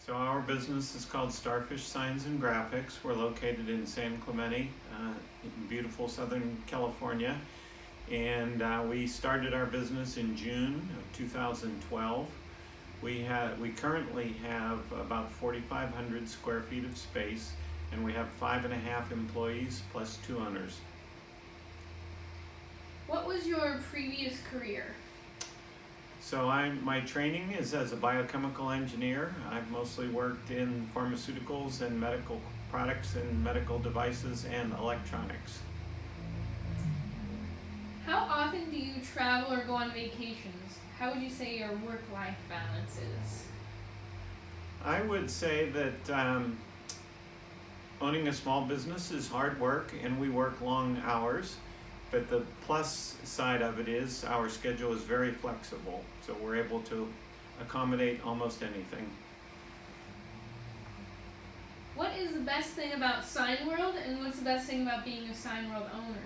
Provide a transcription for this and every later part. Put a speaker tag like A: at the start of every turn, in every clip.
A: So our business is called Starfish Signs and Graphics. We're located in San Clemente, in beautiful Southern California. And we started our business in June of 2012. We currently have about 4,500 square feet of space, and we have 5.5 employees plus 2 owners.
B: What was your previous career?
A: So my training is as a biochemical engineer. I've mostly worked in pharmaceuticals and medical products and medical devices and electronics.
B: How often do you travel or go on vacations? How would you say your work-life balance is?
A: I would say that owning a small business is hard work and we work long hours. But the plus side of it is our schedule is very flexible, so we're able to accommodate almost anything.
B: What is the best thing about Signworld, and what's the best thing about being a Signworld owner?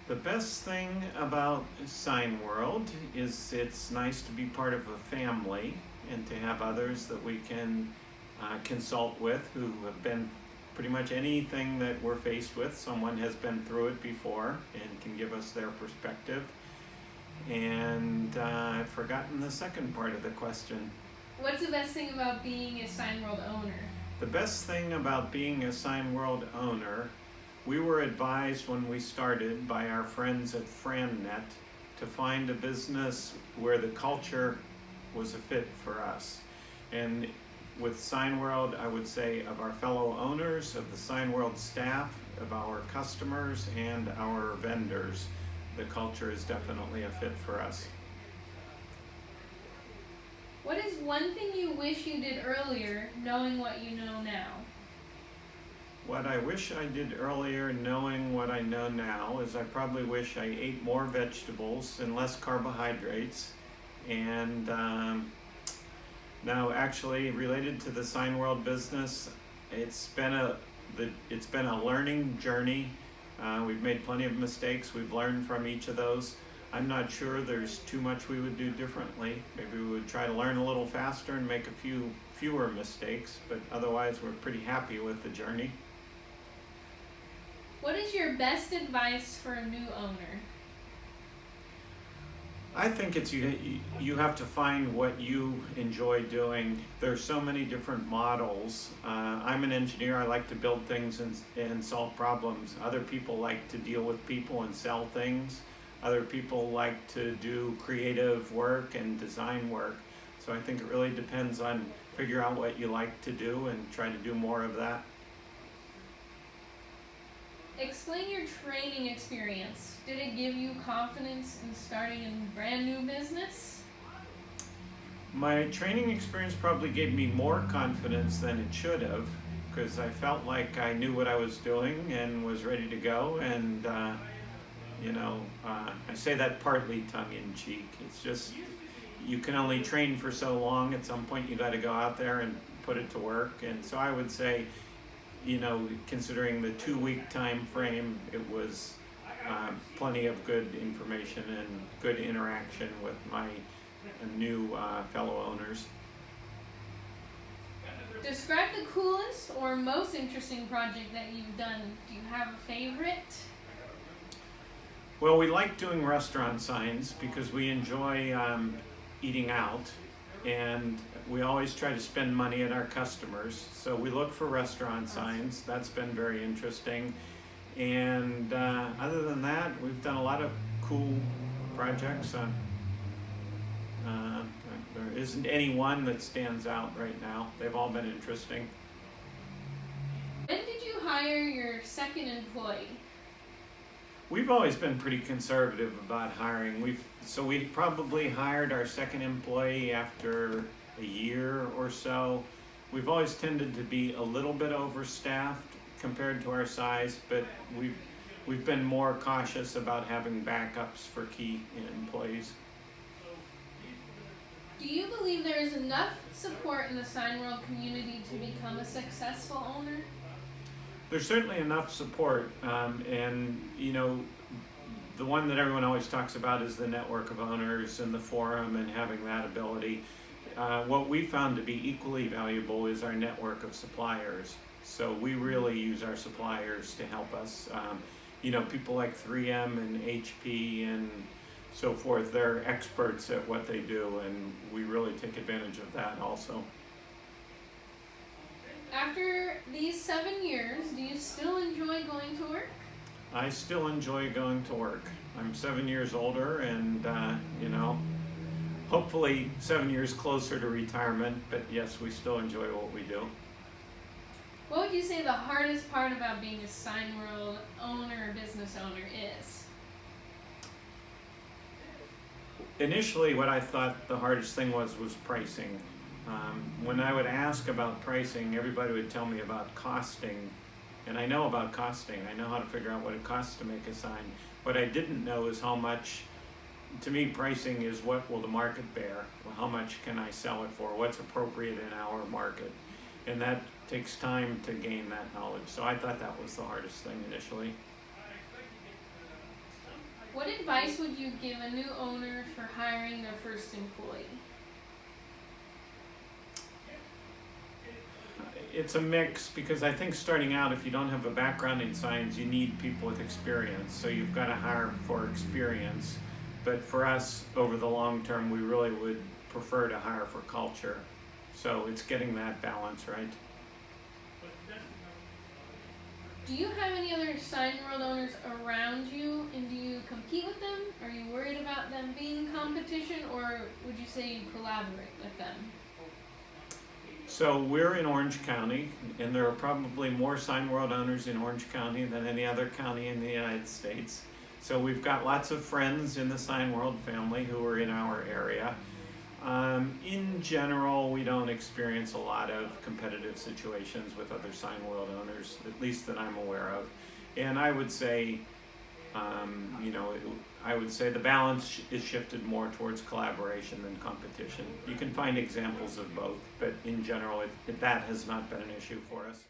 A: The best thing about Signworld is it's nice to be part of a family and to have others that we can consult with who have been pretty much anything that we're faced with. Someone has been through it before and can give us their perspective. And I've forgotten the second part of the question.
B: What's the best thing about being a Signworld owner?
A: The best thing about being a Signworld owner, we were advised when we started by our friends at FranNet to find a business where the culture was a fit for us. And with Signworld, I would say of our fellow owners, of the Signworld staff, of our customers, and our vendors, the culture is definitely a fit for us.
B: What is one thing you wish you did earlier, knowing what you know now?
A: What I wish I did earlier, knowing what I know now, is I probably wish I ate more vegetables and less carbohydrates. And now, actually, related to the Signworld business, it's been a learning journey. We've made plenty of mistakes. We've learned from each of those. I'm not sure there's too much we would do differently. Maybe we would try to learn a little faster and make a fewer mistakes, but otherwise we're pretty happy with the journey.
B: What is your best advice for a new owner?
A: I think it's you have to find what you enjoy doing. There's so many different models. I'm an engineer. I like to build things and solve problems. Other people like to deal with people and sell things. Other people like to do creative work and design work. So I think it really depends on figure out what you like to do and try to do more of that.
B: Explain your training experience. Did it give you confidence in starting a brand new business?
A: My training experience probably gave me more confidence than it should have, because I felt like I knew what I was doing and was ready to go. And I say that partly tongue-in-cheek. It's just you can only train for so long. At some point you got to go out there and put it to work. And so I would say, considering the 2-week time frame, it was plenty of good information and good interaction with my new fellow owners.
B: Describe the coolest or most interesting project that you've done. Do you have a favorite?
A: Well, we like doing restaurant signs because we enjoy eating out, and we always try to spend money at our customers. So we look for restaurant signs. That's been very interesting. And other than that, we've done a lot of cool projects. There isn't any one that stands out right now. They've all been interesting.
B: When did you hire your second employee?
A: We've always been pretty conservative about hiring. We probably hired our second employee after a year or so. We've always tended to be a little bit overstaffed compared to our size, but we've been more cautious about having backups for key employees.
B: Do you believe there is enough support in the Signworld community to become a successful owner?
A: There's certainly enough support, and the one that everyone always talks about is the network of owners and the forum and having that ability. what we found to be equally valuable is our network of suppliers. So we really use our suppliers to help us. People like 3M and HP and so forth, they're experts at what they do, and we really take advantage of that also.
B: After these 7 years, do you still enjoy going to work?
A: I still enjoy going to work. I'm 7 years older and, hopefully 7 years closer to retirement, but yes, we still enjoy what we do.
B: What would you say the hardest part about being a Signworld owner or business owner is?
A: Initially, what I thought the hardest thing was pricing. When I would ask about pricing, everybody would tell me about costing, and I know about costing. I know how to figure out what it costs to make a sign. What I didn't know is how much. To me, pricing is what will the market bear? Well, how much can I sell it for? What's appropriate in our market? And that takes time to gain that knowledge. So I thought that was the hardest thing initially.
B: What advice would you give a new owner for hiring their first employee?
A: It's a mix, because I think starting out, if you don't have a background in signs, you need people with experience. So you've got to hire for experience. But for us, over the long term, we really would prefer to hire for culture. So it's getting that balance right.
B: Do you have any other Signworld owners around you, and do you compete with them? Are you worried about them being competition, or would you say you collaborate with them?
A: So we're in Orange County, and there are probably more Signworld owners in Orange County than any other county in the United States. So we've got lots of friends in the Signworld family who are in our area. In general, we don't experience a lot of competitive situations with other Signworld owners, at least that I'm aware of. And I would say, the balance is shifted more towards collaboration than competition. You can find examples of both, but in general, that has not been an issue for us.